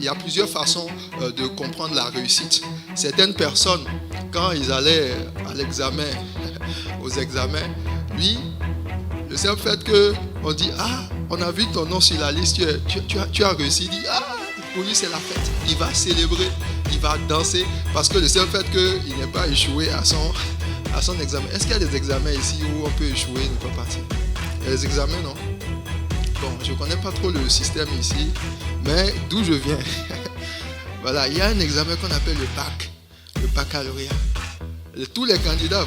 y a plusieurs façons de comprendre la réussite. Certaines personnes, quand ils allaient à l'examen, aux examens, lui, le simple fait qu'on dit « Ah, on a vu ton nom sur la liste, tu as réussi », il dit « Ah !» Pour lui, c'est la fête. Il va célébrer, il va danser, parce que le seul fait qu'il n'ait pas échoué à son examen. Est-ce qu'il y a des examens ici où on peut échouer et ne pas passer? Il y a des examens, non? Bon, je ne connais pas trop le système ici, mais d'où je viens, voilà, il y a un examen qu'on appelle le bac, le baccalauréat. Tous les candidats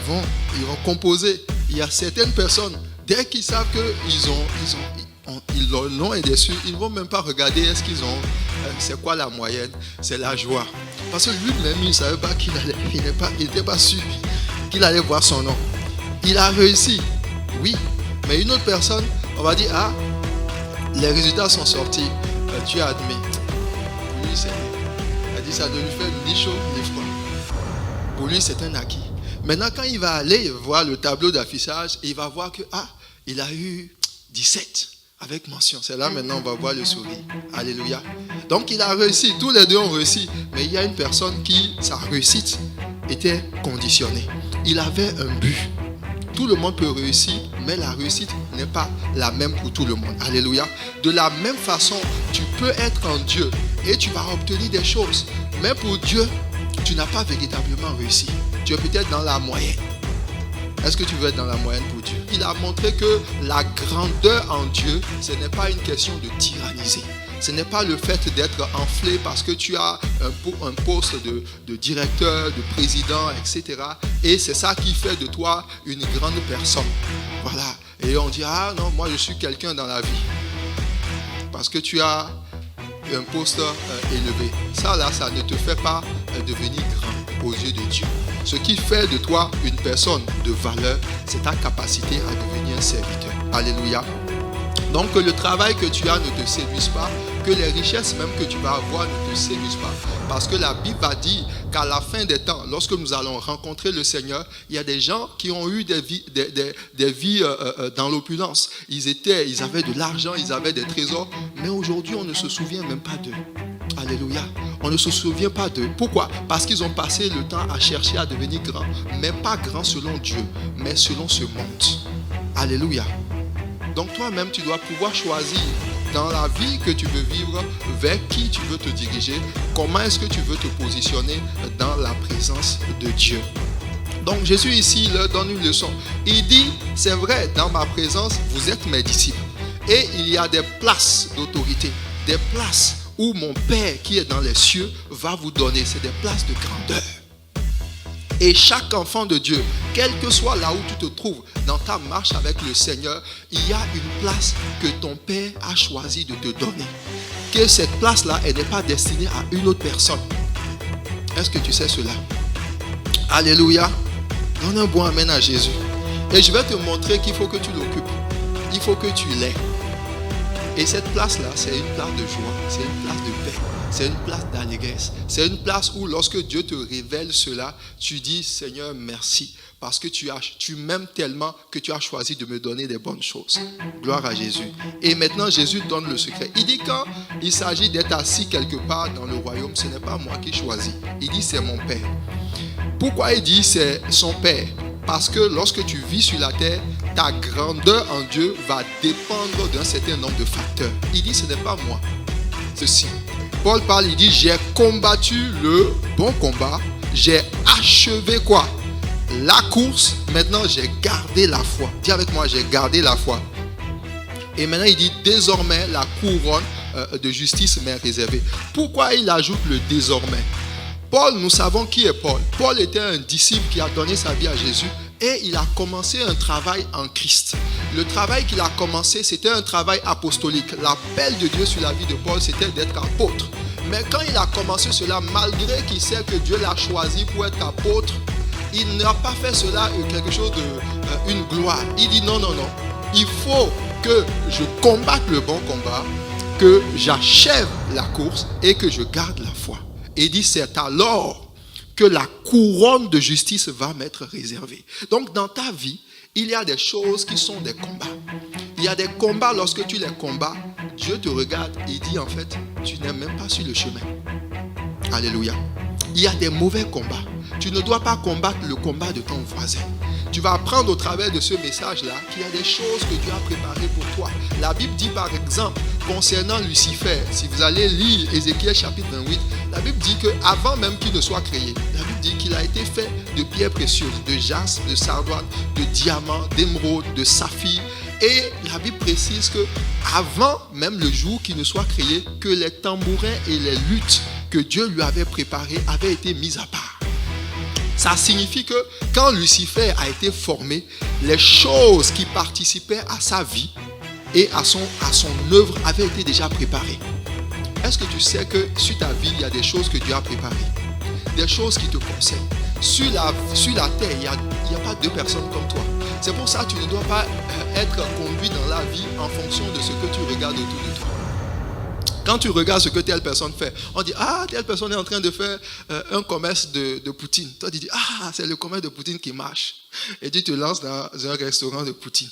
ils vont composer. Il y a certaines personnes, dès qu'ils savent leur nom est déçu, ils ne vont même pas regarder est-ce qu'ils ont, c'est quoi la moyenne, c'est la joie. Parce que lui-même, il ne savait pas il n'était pas sûr qu'il allait voir son nom. Il a réussi, oui, mais une autre personne, on va dire, ah, les résultats sont sortis, tu as admis. Pour lui, il a dit ça ne lui fait ni chaud ni froid. Pour lui, c'est un acquis. Maintenant, quand il va aller voir le tableau d'affichage, il va voir que, ah, il a eu 17 avec mention. C'est là maintenant on va voir le sourire. Alléluia. Donc il a réussi, tous les deux ont réussi. Mais il y a une personne qui, sa réussite était conditionnée. Il avait un but. Tout le monde peut réussir, mais la réussite n'est pas la même pour tout le monde. Alléluia. De la même façon, tu peux être en Dieu et tu vas obtenir des choses. Mais pour Dieu, tu n'as pas véritablement réussi. Tu es peut-être dans la moyenne. Est-ce que tu veux être dans la moyenne pour Dieu? Il a montré que la grandeur en Dieu, ce n'est pas une question de tyranniser. Ce n'est pas le fait d'être enflé parce que tu as un poste de directeur, de président, etc. Et c'est ça qui fait de toi une grande personne. Voilà. Et on dit, ah non, moi je suis quelqu'un dans la vie. Parce que tu as un poste élevé. Ça là, ça ne te fait pas devenir grand aux yeux de Dieu. Ce qui fait de toi une personne de valeur, c'est ta capacité à devenir un serviteur. Alléluia. Donc que le travail que tu as ne te séduise pas, que les richesses même que tu vas avoir ne te séduisent pas. Parce que la Bible va dire qu'à la fin des temps, lorsque nous allons rencontrer le Seigneur, il y a des gens qui ont eu des vies dans l'opulence. Ils avaient de l'argent, ils avaient des trésors, mais aujourd'hui on ne se souvient même pas d'eux. Alléluia. On ne se souvient pas d'eux. Pourquoi? Parce qu'ils ont passé le temps à chercher à devenir grands, mais pas grands selon Dieu, mais selon ce monde. Alléluia. Donc toi-même, tu dois pouvoir choisir dans la vie que tu veux vivre, vers qui tu veux te diriger, comment est-ce que tu veux te positionner dans la présence de Dieu. Donc Jésus ici leur donne une leçon. Il dit, c'est vrai, dans ma présence, vous êtes mes disciples. Et il y a des places d'autorité, des places où mon Père qui est dans les cieux va vous donner. C'est des places de grandeur. Et chaque enfant de Dieu, quel que soit là où tu te trouves dans ta marche avec le Seigneur, il y a une place que ton Père a choisi de te donner. Que cette place-là, elle n'est pas destinée à une autre personne. Est-ce que tu sais cela? Alléluia. Donne un bon amen à Jésus. Et je vais te montrer qu'il faut que tu l'occupes. Il faut que tu l'aies. Et cette place-là, c'est une place de joie, c'est une place de paix, c'est une place d'allégresse. C'est une place où lorsque Dieu te révèle cela, tu dis Seigneur merci, parce que tu m'aimes tellement que tu as choisi de me donner des bonnes choses. Gloire à Jésus. Et maintenant Jésus donne le secret. Il dit quand il s'agit d'être assis quelque part dans le royaume, ce n'est pas moi qui choisis. Il dit c'est mon Père. Pourquoi il dit c'est son Père? Parce que lorsque tu vis sur la terre, ta grandeur en Dieu va dépendre d'un certain nombre de facteurs. Il dit, ce n'est pas moi. Ceci. Paul parle, il dit, j'ai combattu le bon combat. J'ai achevé quoi? La course. Maintenant, j'ai gardé la foi. Dis avec moi, j'ai gardé la foi. Et maintenant, il dit, désormais, la couronne de justice m'est réservée. Pourquoi il ajoute le désormais? Paul, nous savons qui est Paul. Paul était un disciple qui a donné sa vie à Jésus et il a commencé un travail en Christ. Le travail qu'il a commencé, c'était un travail apostolique. L'appel de Dieu sur la vie de Paul, c'était d'être apôtre. Mais quand il a commencé cela, malgré qu'il sait que Dieu l'a choisi pour être apôtre, il n'a pas fait cela quelque chose une gloire. Il dit non. Il faut que je combatte le bon combat, que j'achève la course et que je garde la foi. Et il dit, c'est alors que la couronne de justice va m'être réservée. Donc, dans ta vie, il y a des choses qui sont des combats. Il y a des combats, lorsque tu les combats, Dieu te regarde et dit en fait, tu n'es même pas sur le chemin. Alléluia. Il y a des mauvais combats. Tu ne dois pas combattre le combat de ton voisin. Tu vas apprendre au travers de ce message-là qu'il y a des choses que Dieu a préparées pour toi. La Bible dit par exemple, concernant Lucifer, si vous allez lire Ézéchiel chapitre 28, la Bible dit qu'avant même qu'il ne soit créé, la Bible dit qu'il a été fait de pierres précieuses, de jaspe, de sardoine, de diamant, d'émeraude, de saphir. Et la Bible précise que avant même le jour qu'il ne soit créé, que les tambourins et les luttes que Dieu lui avait préparés avaient été mis à part. Ça signifie que quand Lucifer a été formé, les choses qui participaient à sa vie et à son œuvre avaient été déjà préparées. Est-ce que tu sais que sur ta vie, il y a des choses que Dieu a préparées? Des choses qui te concernent. Sur la terre, il n'y a pas deux personnes comme toi. C'est pour ça que tu ne dois pas être conduit dans la vie en fonction de ce que tu regardes autour de toi. Quand tu regardes ce que telle personne fait, on dit, ah, telle personne est en train de faire un commerce de poutine. Toi, tu dis, ah, c'est le commerce de poutine qui marche. Et tu te lances dans un restaurant de poutine.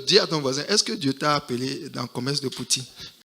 Dis à ton voisin, est-ce que Dieu t'a appelé dans le commerce de poutine?